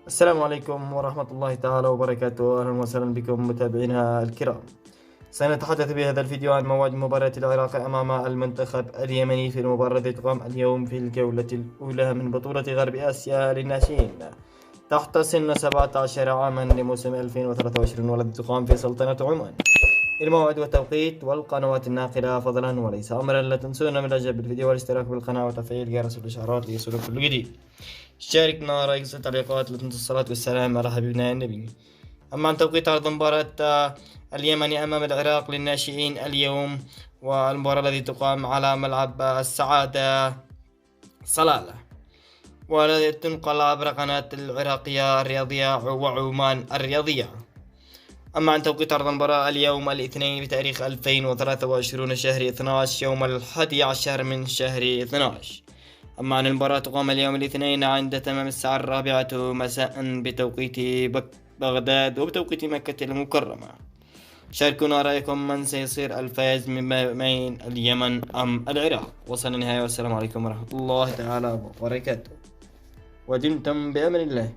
السلام عليكم ورحمة الله تعالى وبركاته. أهلا وسهلا بكم متابعينا الكرام. سنتحدث بهذا الفيديو عن موعد مباراة العراق أمام المنتخب اليمني في المباراة التي تقام اليوم في الجولة الأولى من بطولة غرب آسيا للناشئين تحت سن 17 عاما لموسم 2023 والتي تقام في سلطنة عمان. الموعد والتوقيت والقنوات الناقلة فضلا وليس أمرا. لا تنسونا من الإعجاب بالفيديو والاشتراك بالقناة وتفعيل جرس الإشعارات ليصلكم كل جديد. شاركنا رأيك في التعليقات. لا تنسوا الصلاة والسلام على حبيبنا النبي. أما عن توقيت عرض مباراة اليمن أمام العراق للناشئين اليوم، والمباراة التي تقام على ملعب السعادة صلالة والتي تنقل عبر قناة العراقية الرياضية وعمان الرياضية. أما عن توقيت عرض المباراة اليوم الاثنين بتاريخ 2023 شهر 12 يوم 11 من شهر 12. أما عن المباراة تقام اليوم الاثنين عند تمام الساعة 4 مساء بتوقيت بغداد وبتوقيت مكة المكرمة. شاركونا رأيكم من سيصير الفائز من بين اليمن أم العراق. وصلنا النهاية والسلام عليكم ورحمة الله تعالى وبركاته ودمتم بأمن الله.